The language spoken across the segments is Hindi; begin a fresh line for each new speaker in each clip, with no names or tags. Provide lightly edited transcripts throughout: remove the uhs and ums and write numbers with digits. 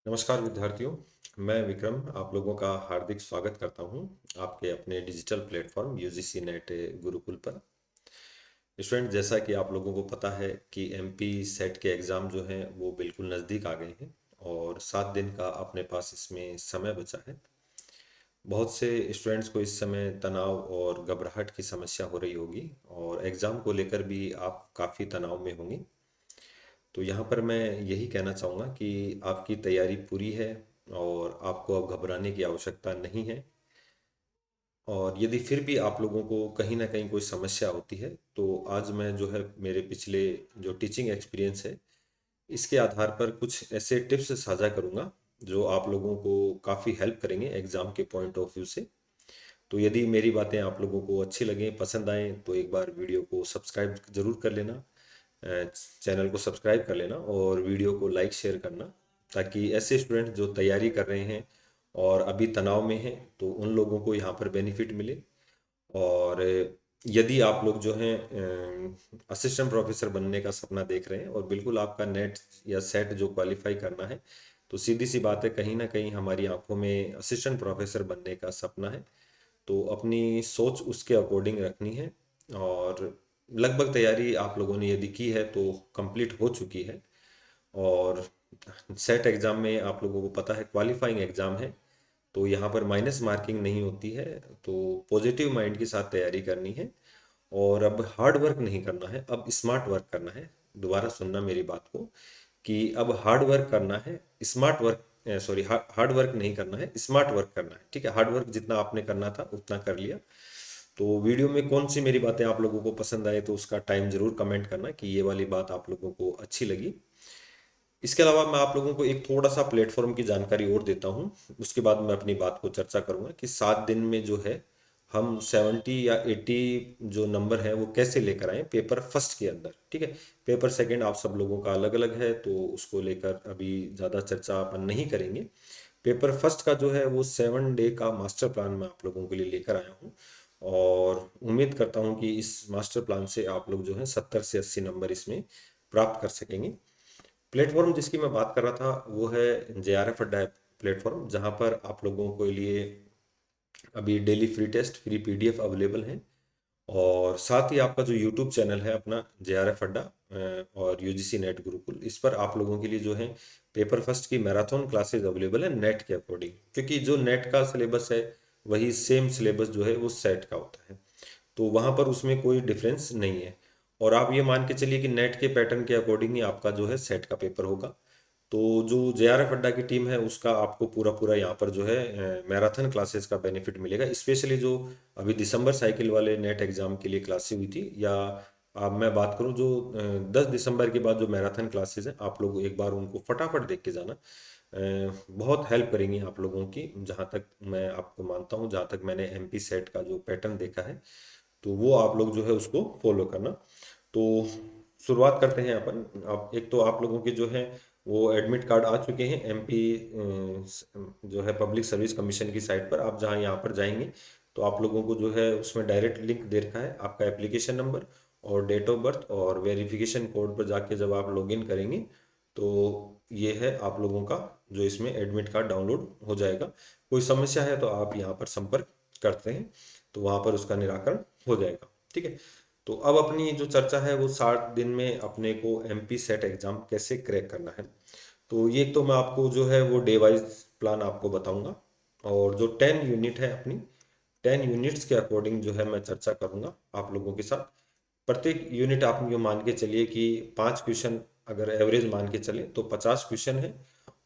नमस्कार विद्यार्थियों। मैं विक्रम आप लोगों का हार्दिक स्वागत करता हूं आपके अपने digital platform UGC net Gurukul पर। स्टूडेंट, जैसा कि आप लोगों को पता है कि एमपी सेट के एग्ज़ाम जो हैं वो बिल्कुल नज़दीक आ गए हैं और 7 दिन का अपने पास इसमें समय बचा है। बहुत से स्टूडेंट्स को इस समय तनाव और घबराहट की समस्या हो रही होगी और एग्ज़ाम को लेकर भी आप काफ़ी तनाव में होंगे। तो यहाँ पर मैं यही कहना चाहूँगा कि आपकी तैयारी पूरी है और आपको अब घबराने की आवश्यकता नहीं है। और यदि फिर भी आप लोगों को कहीं ना कहीं कोई समस्या होती है तो आज मैं जो है मेरे पिछले जो टीचिंग एक्सपीरियंस है इसके आधार पर कुछ ऐसे टिप्स साझा करूँगा जो आप लोगों को काफ़ी हेल्प करेंगे एग्ज़ाम के पॉइंट ऑफ व्यू से। तो यदि मेरी बातें आप लोगों को अच्छी लगें, पसंद आएँ, तो एक बार वीडियो को सब्सक्राइब ज़रूर कर लेना, चैनल को सब्सक्राइब कर लेना और वीडियो को लाइक शेयर करना, ताकि ऐसे स्टूडेंट जो तैयारी कर रहे हैं और अभी तनाव में हैं तो उन लोगों को यहाँ पर बेनिफिट मिले। और यदि आप लोग जो हैं असिस्टेंट प्रोफेसर बनने का सपना देख रहे हैं और बिल्कुल आपका नेट या सेट जो क्वालिफाई करना है, तो सीधी सी बात है, कहीं ना कहीं हमारी आंखों में असिस्टेंट प्रोफेसर बनने का सपना है। तो अपनी सोच उसके अकॉर्डिंग रखनी है और लगभग तैयारी आप लोगों ने यदि की है तो कंप्लीट हो चुकी है। और सेट एग्ज़ाम में आप लोगों को पता है क्वालिफाइंग एग्ज़ाम है, तो यहाँ पर माइनस मार्किंग नहीं होती है। तो पॉजिटिव माइंड के साथ तैयारी करनी है और अब हार्ड वर्क नहीं करना है, अब स्मार्ट वर्क करना है। दोबारा सुनना मेरी बात को कि अब हार्ड वर्क करना है, smart work, sorry, hard work नहीं करना है, स्मार्ट वर्क करना है। ठीक है, हार्ड वर्क जितना आपने करना था उतना कर लिया। तो वीडियो में कौन सी मेरी बातें आप लोगों को पसंद आए तो उसका टाइम ज़रूर कमेंट करना कि ये वाली बात आप लोगों को अच्छी लगी। इसके अलावा मैं आप लोगों को एक थोड़ा सा प्लेटफॉर्म की जानकारी और देता हूँ, उसके बाद मैं अपनी बात को चर्चा करूँगा कि 7 दिन में जो है हम 70 या 80 जो नंबर हैं वो कैसे लेकर आए पेपर फर्स्ट के अंदर। ठीक है, पेपर सेकंड आप सब लोगों का अलग अलग है तो उसको लेकर अभी ज़्यादा चर्चा अपन नहीं करेंगे। पेपर फर्स्ट का जो है वो 7 डे का मास्टर प्लान मैं आप लोगों के लिए लेकर आया हूँ और उम्मीद करता हूँ कि इस मास्टर प्लान से आप लोग जो है 70 से 80 नंबर इसमें प्राप्त कर सकेंगे। प्लेटफॉर्म जिसकी मैं बात कर रहा था वो है JRF अड्डा प्लेटफॉर्म, जहाँ पर आप लोगों के लिए अभी daily free test, free PDF available हैं। और साथ ही आपका जो यूट्यूब चैनल है अपना JRF अड्डा और यूजीसी नेट गुरुकुल, इस पर आप लोगों के लिए जो है पेपर फर्स्ट की मैराथन क्लासेस अवेलेबल है नेट के अकॉर्डिंग, क्योंकि जो नेट का सिलेबस है वही सेम सिलेबस जो है वो सेट का होता है। तो वहाँ पर उसमें कोई डिफरेंस नहीं है। और आप ये मान के चलिए कि नेट के पैटर्न के अकॉर्डिंग ही आपका जो है सेट का पेपर होगा। तो जो JRF अड्डा की टीम है उसका आपको पूरा पूरा यहाँ पर जो है मैराथन क्लासेस का बेनिफिट मिलेगा, स्पेशली जो अभी दिसंबर साइकिल वाले नेट एग्जाम के लिए क्लासेस हुई थी, या अब मैं बात करूँ जो 10 दिसंबर के बाद जो मैराथन क्लासेस हैं, आप लोग एक बार उनको फटाफट देख के जाना। बहुत हेल्प करेंगी आप लोगों की, जहाँ तक मैं आपको मानता हूँ, जहाँ तक मैंने MP सेट का जो पैटर्न देखा है, तो वो आप लोग जो है उसको फॉलो करना। तो शुरुआत करते हैं अपन। अब एक तो आप लोगों के जो है वो एडमिट कार्ड आ चुके हैं MP जो है पब्लिक सर्विस कमीशन की साइट पर। आप जहाँ यहाँ पर जाएंगे तो आप लोगों को जो है उसमें डायरेक्ट लिंक दे रखा है, आपका एप्लीकेशन नंबर और डेट ऑफ बर्थ और वेरिफिकेशन कोड पर जाके जब आप लॉगिन करेंगे तो ये है आप लोगों का जो इसमें एडमिट कार्ड डाउनलोड हो जाएगा। कोई समस्या है तो आप यहाँ पर संपर्क करते हैं तो वहाँ पर उसका निराकरण हो जाएगा। ठीक है, तो अब अपनी जो चर्चा है वो 60 दिन में अपने को MP सेट एग्जाम कैसे क्रैक करना है। तो ये तो मैं आपको जो है वो डे वाइज प्लान आपको बताऊंगा और जो 10 यूनिट है अपनी 10 यूनिट्स के अकॉर्डिंग जो है मैं चर्चा करूंगा आप लोगों के साथ। प्रत्येक यूनिट आप ये मान के चलिए कि 5 क्वेश्चन, अगर एवरेज मान के चले तो 50 क्वेश्चन है।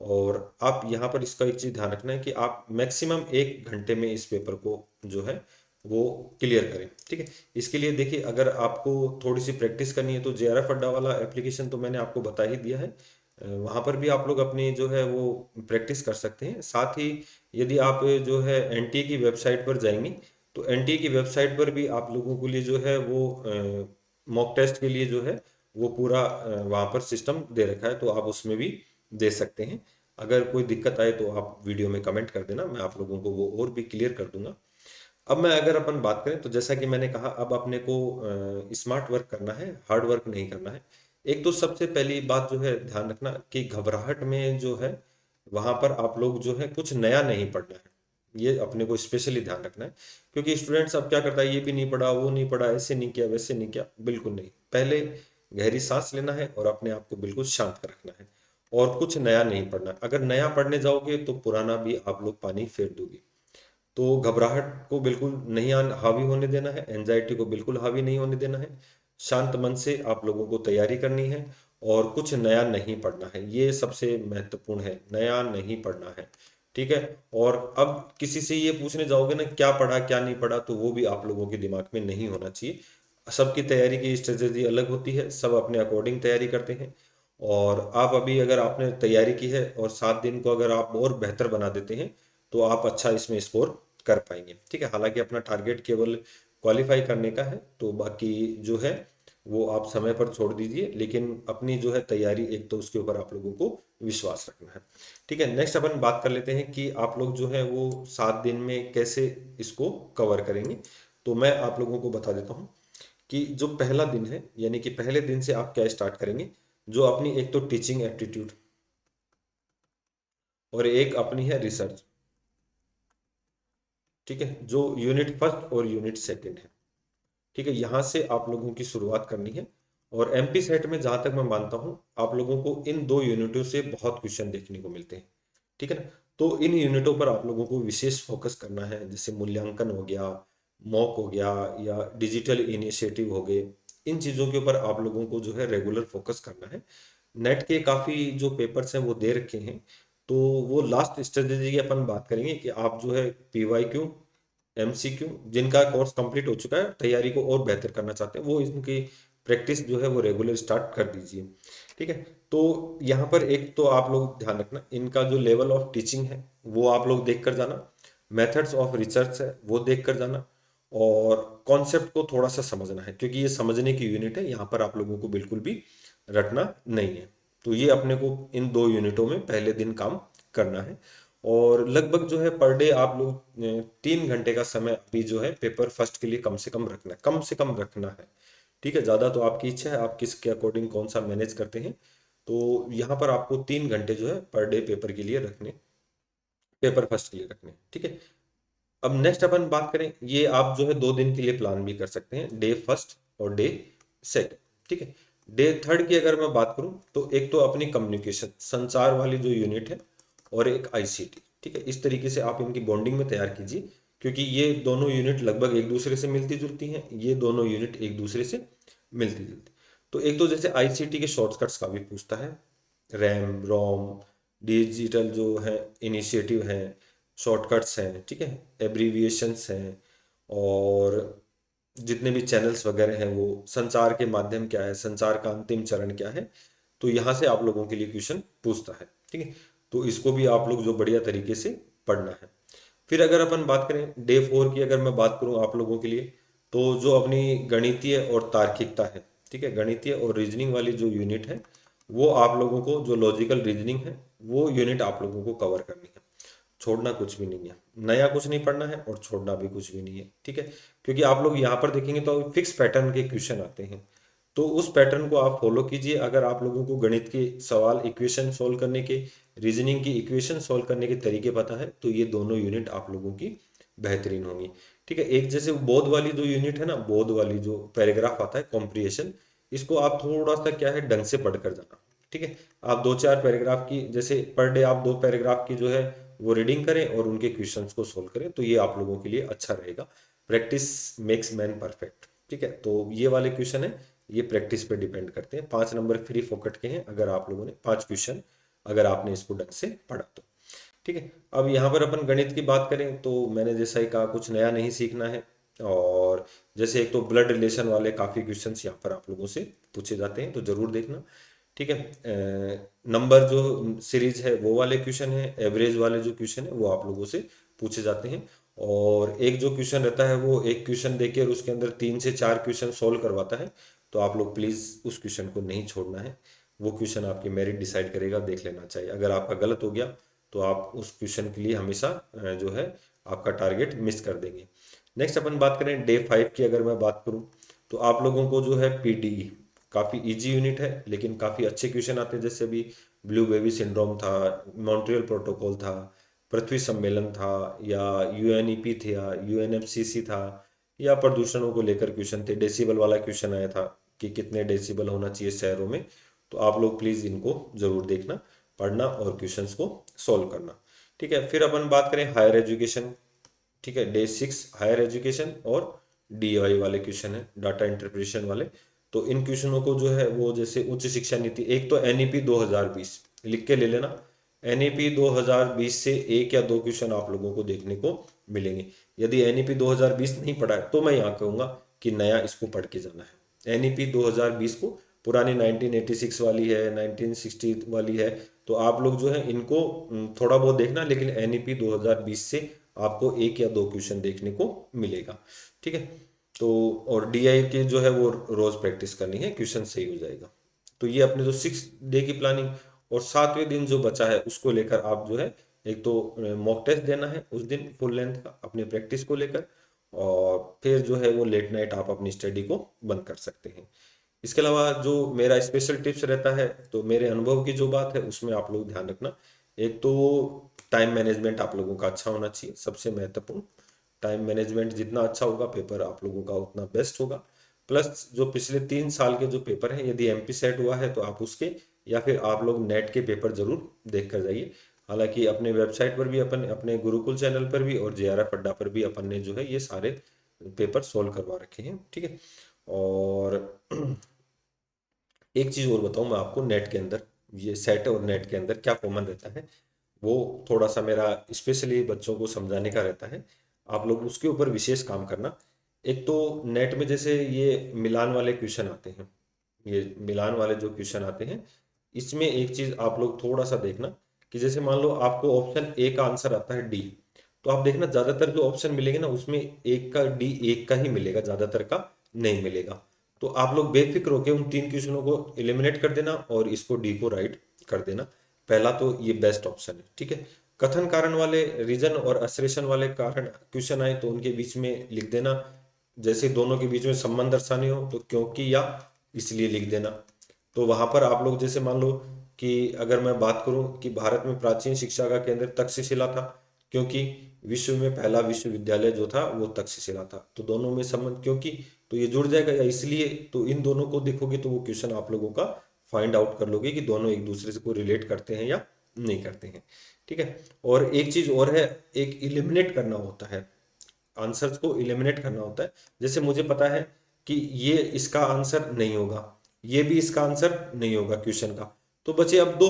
और आप यहाँ पर इसका एक चीज़ ध्यान रखना है कि आप मैक्सिमम 1 घंटे में इस पेपर को जो है वो क्लियर करें। ठीक है, इसके लिए देखिए, अगर आपको थोड़ी सी प्रैक्टिस करनी है तो JRF अड्डा वाला एप्लीकेशन तो मैंने आपको बता ही दिया है। वहाँ पर भी आप लोग अपनी जो है वो प्रैक्टिस कर सकते हैं। साथ ही यदि आप जो है NTA की वेबसाइट पर जाएंगे तो NTA की वेबसाइट पर भी आप लोगों के लिए जो है वो मॉक टेस्ट के लिए जो है वो पूरा वहाँ पर सिस्टम दे रखा है, तो आप उसमें भी दे सकते हैं। अगर कोई दिक्कत आए तो आप वीडियो में कमेंट कर देना, मैं आप लोगों को वो और भी क्लियर कर दूंगा। अब मैं अगर अपन बात करें तो जैसा कि मैंने कहा, अब अपने को स्मार्ट वर्क करना है, हार्ड वर्क नहीं करना है। एक तो सबसे पहली बात जो है ध्यान रखना कि घबराहट में जो है वहां पर आप लोग जो है कुछ नया नहीं पढ़ना है, ये अपने को स्पेशली ध्यान रखना है। क्योंकि स्टूडेंट्स अब क्या करता है, ये भी नहीं पढ़ा, वो नहीं पढ़ा, ऐसे नहीं किया, वैसे नहीं किया, बिल्कुल नहीं। पहले गहरी सांस लेना है और अपने आप को बिल्कुल शांत रखना है, और कुछ नया नहीं पढ़ना। अगर नया पढ़ने जाओगे तो पुराना भी आप लोग पानी फेर दोगे। तो घबराहट को बिल्कुल नहीं हावी होने देना है, एंजाइटी को बिल्कुल हावी नहीं होने देना है। शांत मन से आप लोगों को तैयारी करनी है, और कुछ नया नहीं पढ़ना है, ये सबसे महत्वपूर्ण है, नया नहीं पढ़ना है। ठीक है। और अब किसी से ये पूछने जाओगे ना क्या पढ़ा क्या नहीं पढ़ा, तो वो भी आप लोगों के दिमाग में नहीं होना चाहिए। सबकी तैयारी की स्ट्रेटेजी अलग होती है, सब अपने अकॉर्डिंग तैयारी करते हैं। और आप अभी अगर आपने तैयारी की है और 7 दिन को अगर आप और बेहतर बना देते हैं, तो आप अच्छा इसमें स्कोर कर पाएंगे। ठीक है। हालांकि अपना टारगेट केवल क्वालिफाई करने का है, तो बाकी जो है वो आप समय पर छोड़ दीजिए, लेकिन अपनी जो है तैयारी, एक तो उसके ऊपर आप लोगों को विश्वास रखना है। ठीक है। नेक्स्ट अपन बात कर लेते हैं कि आप लोग जो है वो 7 दिन में कैसे इसको कवर करेंगे। तो मैं आप लोगों को बता देता हूँ कि जो पहला दिन है, यानी कि पहले दिन से आप क्या स्टार्ट करेंगे। जो अपनी एक तो टीचिंग एप्टीट्यूड, और एक अपनी है रिसर्च। ठीक है। जो यूनिट फर्स्ट और यूनिट सेकंड है। ठीक है। यहाँ से आप लोगों की शुरुआत करनी है। और एमपी सेट में जहाँ तक मैं मानता हूँ, आप लोगों को इन 2 यूनिटों से बहुत क्वेश्चन देखने को मिलते हैं। ठीक है ना। तो इन यूनिटों पर आप लोगों को विशेष फोकस करना है, जैसे मूल्यांकन हो गया, मॉक हो गया, या डिजिटल इनिशिएटिव हो गए। इन चीज़ों के ऊपर आप लोगों को जो है रेगुलर फोकस करना है। नेट के काफ़ी जो पेपर्स हैं वो दे रखे हैं, तो वो लास्ट स्ट्रेटेजी की अपन बात करेंगे कि आप जो है पीवाईक्यू, एमसीक्यू, जिनका कोर्स कंप्लीट हो चुका है, तैयारी को और बेहतर करना चाहते हैं, वो इनकी प्रैक्टिस जो है वो रेगुलर स्टार्ट कर दीजिए। ठीक है। तो यहाँ पर एक तो आप लोग ध्यान रखना, इनका जो लेवल ऑफ टीचिंग है वो आप लोग देख कर जाना, मेथड्स ऑफ रिसर्च है वो देख कर जाना, और कॉन्सेप्ट को थोड़ा सा समझना है, क्योंकि ये समझने की यूनिट है, यहाँ पर आप लोगों को बिल्कुल भी रटना नहीं है। तो ये अपने को इन 2 यूनिटों में पहले दिन काम करना है। और लगभग जो है पर डे आप लोग 3 घंटे का समय अभी जो है पेपर फर्स्ट के लिए कम से कम रखना है, कम से कम रखना है। ठीक है। ज़्यादा तो आपकी इच्छा है, आप किसके अकॉर्डिंग कौन सा मैनेज करते हैं। तो यहाँ पर आपको 3 घंटे जो है पर डे पेपर के लिए रखने, पेपर फर्स्ट के लिए रखने। ठीक है। अब नेक्स्ट अपन बात करें, ये आप जो है 2 दिन के लिए प्लान भी कर सकते हैं, डे फर्स्ट और डे सेकंड। ठीक है। डे थर्ड की अगर मैं बात करूं, तो एक तो अपनी कम्युनिकेशन संचार वाली जो यूनिट है, और एक आईसीटी। ठीक है। इस तरीके से आप इनकी बॉन्डिंग में तैयार कीजिए, क्योंकि ये दोनों यूनिट लगभग एक दूसरे से मिलती जुलती हैं, ये दोनों यूनिट एक दूसरे से मिलती जुलती। तो एक तो जैसे आईसीटी के शॉर्टकट्स का भी पूछता है, रैम रोम, डिजिटल जो है इनिशिएटिव है, शॉर्टकट्स हैं, ठीक है, एब्रीविएशंस हैं, और जितने भी चैनल्स वगैरह हैं, वो संचार के माध्यम क्या है, संचार का अंतिम चरण क्या है। तो यहाँ से आप लोगों के लिए क्वेश्चन पूछता है। ठीक है। तो इसको भी आप लोग जो बढ़िया तरीके से पढ़ना है। फिर अगर अपन बात करें डे 4 की, अगर मैं बात करूं आप लोगों के लिए, तो जो अपनी गणितीय और तार्किकता है, ठीक है, गणितीय और रीजनिंग वाली जो यूनिट है, वो आप लोगों को, जो लॉजिकल रीजनिंग है, वो यूनिट आप लोगों को कवर करनी है। छोड़ना कुछ भी नहीं है, नया कुछ नहीं पढ़ना है, और छोड़ना भी कुछ भी नहीं है। ठीक है। क्योंकि आप लोग यहाँ पर देखेंगे तो फिक्स पैटर्न के क्वेश्चन आते हैं, तो उस पैटर्न को आप फॉलो कीजिए। अगर आप लोगों को गणित के सवाल, इक्वेशन सॉल्व करने के, रीजनिंग की इक्वेशन सॉल्व करने के तरीके पता है, तो ये दोनों यूनिट आप लोगों की बेहतरीन होंगी। ठीक है। एक जैसे बोध वाली जो यूनिट है ना, बोध वाली जो पैराग्राफ आता है कॉम्प्रिहेंशन, इसको आप थोड़ा सा क्या है ढंग से पढ़ कर जाना। ठीक है। आप 2-4 पैराग्राफ की, जैसे पर डे आप 2 पैराग्राफ की जो है वो रीडिंग करें, और उनके क्वेश्चंस को सोल्व करें, तो ये आप लोगों के लिए अच्छा रहेगा। Practice makes man perfect. ठीक है। तो ये वाले क्वेश्चन है, ये प्रैक्टिस पे डिपेंड करते हैं। 5 नंबर फ्री फोकट के हैं, अगर आप लोगों ने 5 क्वेश्चन, अगर आपने इसको ढंग से पढ़ा तो। ठीक है। अब यहाँ पर अपन गणित की बात करें, तो मैंने जैसा ही कहा, कुछ नया नहीं सीखना है। और जैसे एक तो ब्लड रिलेशन वाले काफ़ी क्वेश्चंस यहाँ पर आप लोगों से पूछे जाते हैं, तो ज़रूर देखना। ठीक है। नंबर जो सीरीज है वो वाले क्वेश्चन है, एवरेज वाले जो क्वेश्चन है वो आप लोगों से पूछे जाते हैं। और एक जो क्वेश्चन रहता है, वो एक क्वेश्चन देके और उसके अंदर 3 से 4 क्वेश्चन सोल्व करवाता है, तो आप लोग प्लीज़ उस क्वेश्चन को नहीं छोड़ना है। वो क्वेश्चन आपकी मेरिट डिसाइड करेगा, देख लेना चाहिए। अगर आपका गलत हो गया, तो आप उस क्वेश्चन के लिए हमेशा जो है आपका टारगेट मिस कर देंगे। नेक्स्ट अपन बात करें डे 5 की, अगर मैं बात करूं, तो आप लोगों को जो है पीडीई काफ़ी इजी यूनिट है, लेकिन काफ़ी अच्छे क्वेश्चन आते हैं। जैसे अभी ब्लू बेबी सिंड्रोम था, मॉन्ट्रियल प्रोटोकॉल था, पृथ्वी सम्मेलन था, या यूएनईपी था, या यूएनएफसीसी था, या प्रदूषणों को लेकर क्वेश्चन थे। डेसिबल वाला क्वेश्चन आया था कि कितने डेसिबल होना चाहिए शहरों में। तो आप लोग प्लीज़ इनको ज़रूर देखना, पढ़ना और क्वेश्चंस को सॉल्व करना। ठीक है, फिर अपन बात करें हायर एजुकेशन। ठीक है, डे 6 हायर एजुकेशन और डीआई वाले क्वेश्चन है, डाटा इंटरप्रिटेशन वाले। तो इन क्वेश्चनों को जो है वो जैसे उच्च शिक्षा नीति, एक तो एनईपी 2020 लिख के ले लेना। एनईपी 2020 से एक या दो क्वेश्चन आप लोगों को देखने को मिलेंगे। यदि एनईपी 2020 नहीं पढ़ा है तो मैं यहाँ कहूँगा कि नया इसको पढ़ के जाना है। एनईपी 2020 को, पुरानी 1986 वाली है, 1960 वाली है, तो आप लोग जो है इनको थोड़ा बहुत देखना, लेकिन एनईपी 2020 से आपको एक या दो क्वेश्चन देखने को मिलेगा। ठीक है, तो और डीआई की जो है वो रोज प्रैक्टिस करनी है, क्वेश्चन सही हो जाएगा। तो ये अपने जो 6 डे की प्लानिंग, और 7वें दिन जो बचा है उसको लेकर आप जो है एक तो मॉक टेस्ट देना है उस दिन फुल लेंथ का अपनी प्रैक्टिस को लेकर, और फिर जो है वो लेट नाइट आप अपनी स्टडी को बंद कर सकते हैं। इसके अलावा जो मेरा स्पेशल टिप्स रहता है, तो मेरे अनुभव की जो बात है उसमें आप लोग ध्यान रखना। एक तो टाइम मैनेजमेंट आप लोगों का अच्छा होना चाहिए, सबसे महत्वपूर्ण। टाइम मैनेजमेंट जितना अच्छा होगा पेपर आप लोगों का उतना बेस्ट होगा। प्लस जो पिछले 3 साल के जो पेपर हैं, यदि एमपी सेट हुआ है तो आप उसके, या फिर आप लोग नेट के पेपर जरूर देख कर जाइए। हालांकि अपने वेबसाइट पर भी अपन, अपने गुरुकुल चैनल पर भी और जेआरएफ अड्डा पर भी अपन ने जो है ये सारे पेपर सोल्व करवा रखे हैं। ठीक है, और एक चीज़ और बताऊं मैं आपको, नेट के अंदर ये सेट और नेट के अंदर क्या कॉमन रहता है, वो थोड़ा सा मेरा स्पेशली बच्चों को समझाने का रहता है। आप लोग उसके ऊपर विशेष काम करना। एक तो नेट में जैसे ये मिलान वाले क्वेश्चन आते हैं, ये मिलान वाले जो क्वेश्चन आते हैं, इसमें एक चीज़ आप लोग थोड़ा सा देखना कि जैसे मान लो आपको ऑप्शन ए का आंसर आता है डी, तो आप देखना ज़्यादातर जो ऑप्शन मिलेंगे ना उसमें एक का डी, एक का ही मिलेगा, ज़्यादातर का नहीं मिलेगा। तो आप लोग बेफिक्र होकर उन 3 क्वेश्चनों को एलिमिनेट कर देना और इसको डी को राइट कर देना। पहला तो ये बेस्ट ऑप्शन है। ठीक है, कथन कारण वाले, रीजन और असर्शन वाले कारण क्वेश्चन आए तो उनके बीच में लिख देना, जैसे दोनों के बीच में संबंध दर्शाने हो तो क्योंकि या इसलिए लिख देना। तो वहां पर आप लोग जैसे मान लो कि अगर मैं बात करूं कि भारत में प्राचीन शिक्षा का केंद्र तक्षशिला था, क्योंकि विश्व में पहला विश्वविद्यालय जो था वो तक्षशिला था। तो दोनों में संबंध क्योंकि, तो ये जुड़ जाएगा या इसलिए, तो इन दोनों को देखोगे तो वो क्वेश्चन आप लोगों का फाइंड आउट कर लोगे कि दोनों एक दूसरे से को रिलेट करते हैं या नहीं करते हैं। ठीक है, और एक चीज और है, एक इलिमिनेट करना होता है, आंसर्स को इलिमिनेट करना होता है। जैसे मुझे पता है कि ये इसका आंसर नहीं होगा, ये भी इसका आंसर नहीं होगा क्वेश्चन का, तो बचे अब दो।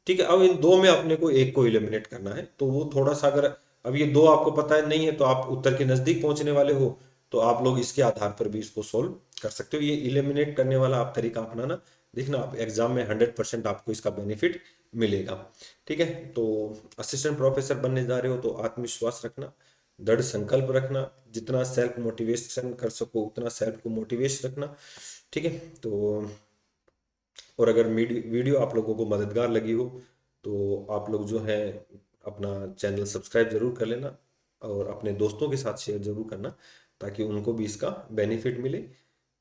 ठीक है, अब इन दो में अपने को एक को इलिमिनेट करना है, तो वो थोड़ा सा, अगर अब ये दो आपको पता है नहीं है तो आप उत्तर के नजदीक पहुंचने वाले हो, तो आप लोग इसके आधार पर भी इसको सोल्व कर सकते हो। ये इलिमिनेट करने वाला आप तरीका अपनाना, देखना आप एग्जाम में 100% आपको इसका बेनिफिट मिलेगा। ठीक है, तो असिस्टेंट प्रोफेसर बनने जा रहे हो तो आत्मविश्वास रखना, दृढ़ संकल्प रखना, जितना सेल्फ मोटिवेशन कर सको उतना सेल्फ को मोटिवेश रखना। ठीक है, तो और अगर वीडियो आप लोगों को मददगार लगी हो तो आप लोग जो है अपना चैनल सब्सक्राइब जरूर कर लेना, और अपने दोस्तों के साथ शेयर जरूर करना ताकि उनको भी इसका बेनिफिट मिले।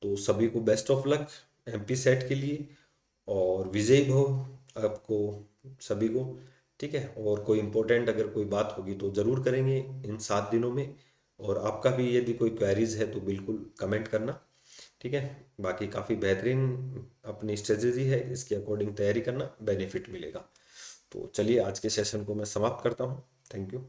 तो सभी को best of luck MP set के लिए, और विजयी भव आपको सभी को। ठीक है, और कोई इम्पोर्टेंट अगर कोई बात होगी तो ज़रूर करेंगे इन 7 दिनों में, और आपका भी यदि कोई क्वेरीज है तो बिल्कुल कमेंट करना। ठीक है, बाकी काफ़ी बेहतरीन अपनी स्ट्रेटजी है, इसके अकॉर्डिंग तैयारी करना, बेनिफिट मिलेगा। तो चलिए आज के सेशन को मैं समाप्त करता हूँ। Thank you.